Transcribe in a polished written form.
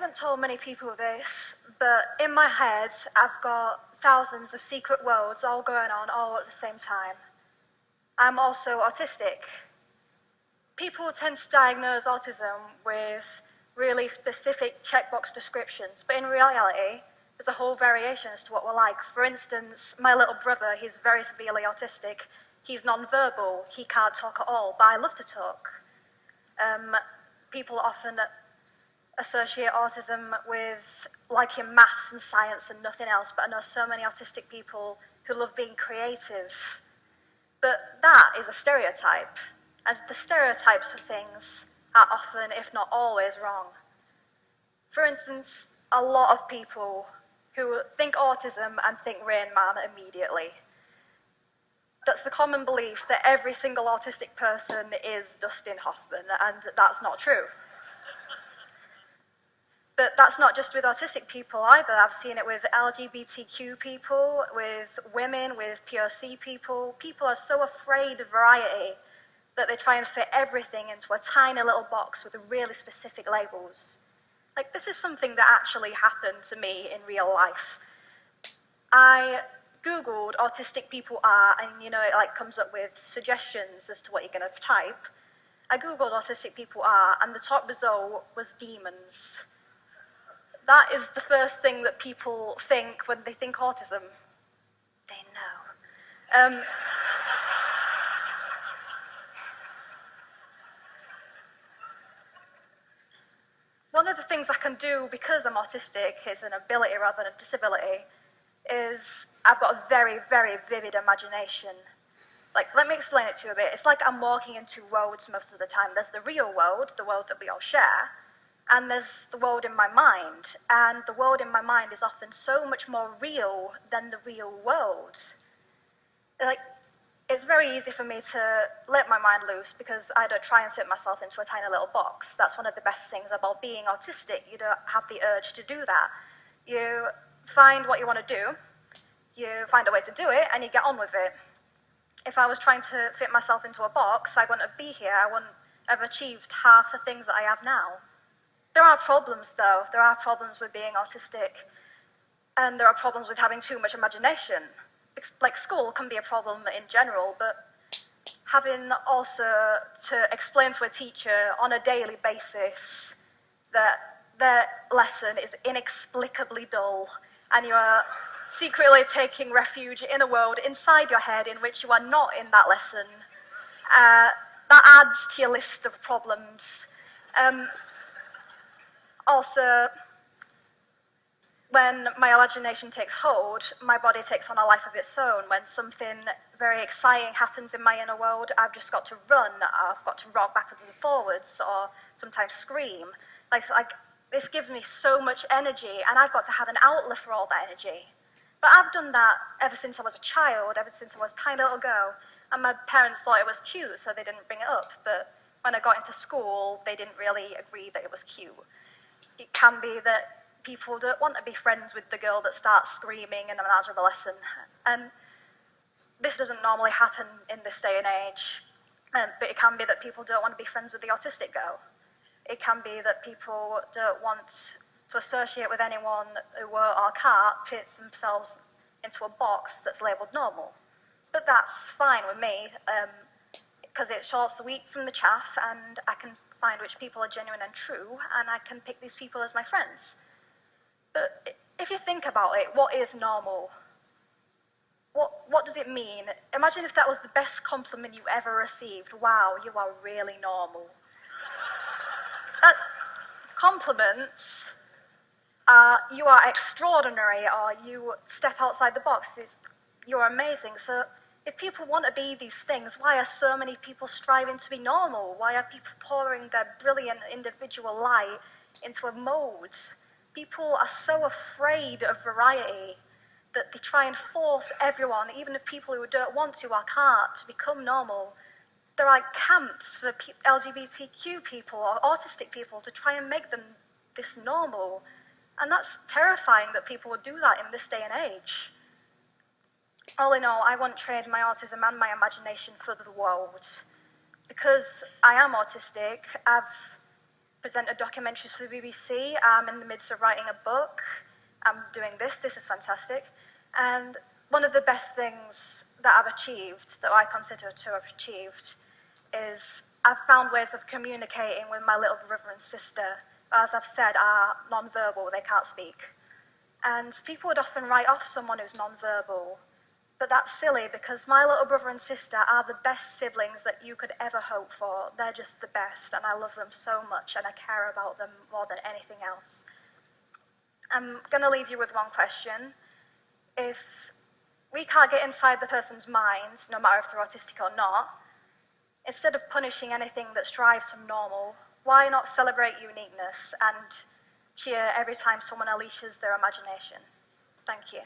haven't told many people this, but in my head, I've got thousands of secret worlds all going on all at the same time. I'm also autistic. People tend to diagnose autism with really specific checkbox descriptions, but in reality, there's a whole variation as to what we're like. For instance, my little brother, he's very severely autistic. He's non-verbal, he can't talk at all, but I love to talk. People often associate autism with liking maths and science and nothing else, but I know so many autistic people who love being creative. But that is a stereotype, as the stereotypes of things are often, if not always, wrong. For instance, a lot of people who think autism and think Rain Man immediately. That's the common belief that every single autistic person is Dustin Hoffman, and that's not true. But that's not just with autistic people either. I've seen it with LGBTQ people, with women, with POC people. People are so afraid of variety that they try and fit everything into a tiny little box with really specific labels. Like, this is something that actually happened to me in real life. I Googled autistic people are, and it like comes up with suggestions as to what you're going to type. I Googled autistic people are, and the top result was demons. That is the first thing that people think when they think autism. They know. One of the things I can do because I'm autistic is an ability rather than a disability is I've got a very, very vivid imagination. Like, let me explain it to you a bit. It's like I'm walking in two worlds most of the time. There's the real world, the world that we all share, and there's the world in my mind. And the world in my mind is often so much more real than the real world. Like, it's very easy for me to let my mind loose because I don't try and fit myself into a tiny little box. That's one of the best things about being autistic. You don't have the urge to do that. You find what you want to do, you find a way to do it, and you get on with it. If I was trying to fit myself into a box, I wouldn't be here. I wouldn't have achieved half the things that I have now. There are problems, though. There are problems with being autistic, and there are problems with having too much imagination. Like, school can be a problem in general, but having also to explain to a teacher on a daily basis that their lesson is inexplicably dull, and you are secretly taking refuge in a world inside your head in which you are not in that lesson, that adds to your list of problems. Also, when my imagination takes hold, my body takes on a life of its own. When something very exciting happens in my inner world, I've just got to run, I've got to rock backwards and forwards, or sometimes scream. Like this gives me so much energy, and I've got to have an outlet for all that energy. But I've done that ever since I was a child, ever since I was a tiny little girl, and my parents thought it was cute, so they didn't bring it up. But when I got into school, they didn't really agree that it was cute. It can be that people don't want to be friends with the girl that starts screaming in an algebra lesson. And this doesn't normally happen in this day and age, but it can be that people don't want to be friends with the autistic girl. It can be that people don't want to associate with anyone who or can't fit themselves into a box that's labelled normal. But that's fine with me, because it's short, sweet from the chaff, and I can find which people are genuine and true, and I can pick these people as my friends. But if you think about it, what is normal? What does it mean? Imagine if that was the best compliment you ever received. Wow, you are really normal. Compliments are, you are extraordinary, or you step outside the box, you're amazing. So if people want to be these things, why are so many people striving to be normal? Why are people pouring their brilliant individual light into a mold? People are so afraid of variety that they try and force everyone, even if people who don't want to or can't, to become normal. There are camps for LGBTQ people or autistic people to try and make them this normal. And that's terrifying that people would do that in this day and age. All in all, I want to trade my autism and my imagination for the world. Because I am autistic, I've presented documentaries for the BBC. I'm in the midst of writing a book. I'm doing this is fantastic. And one of the best things that I've achieved, that I consider to have achieved, is I've found ways of communicating with my little brother and sister, who, as I've said, are non-verbal, they can't speak. And people would often write off someone who's non-verbal, but that's silly because my little brother and sister are the best siblings that you could ever hope for. They're just the best, and I love them so much, and I care about them more than anything else. I'm going to leave you with one question. If we can't get inside the person's mind, no matter if they're autistic or not, instead of punishing anything that strives from normal, why not celebrate uniqueness and cheer every time someone unleashes their imagination? Thank you.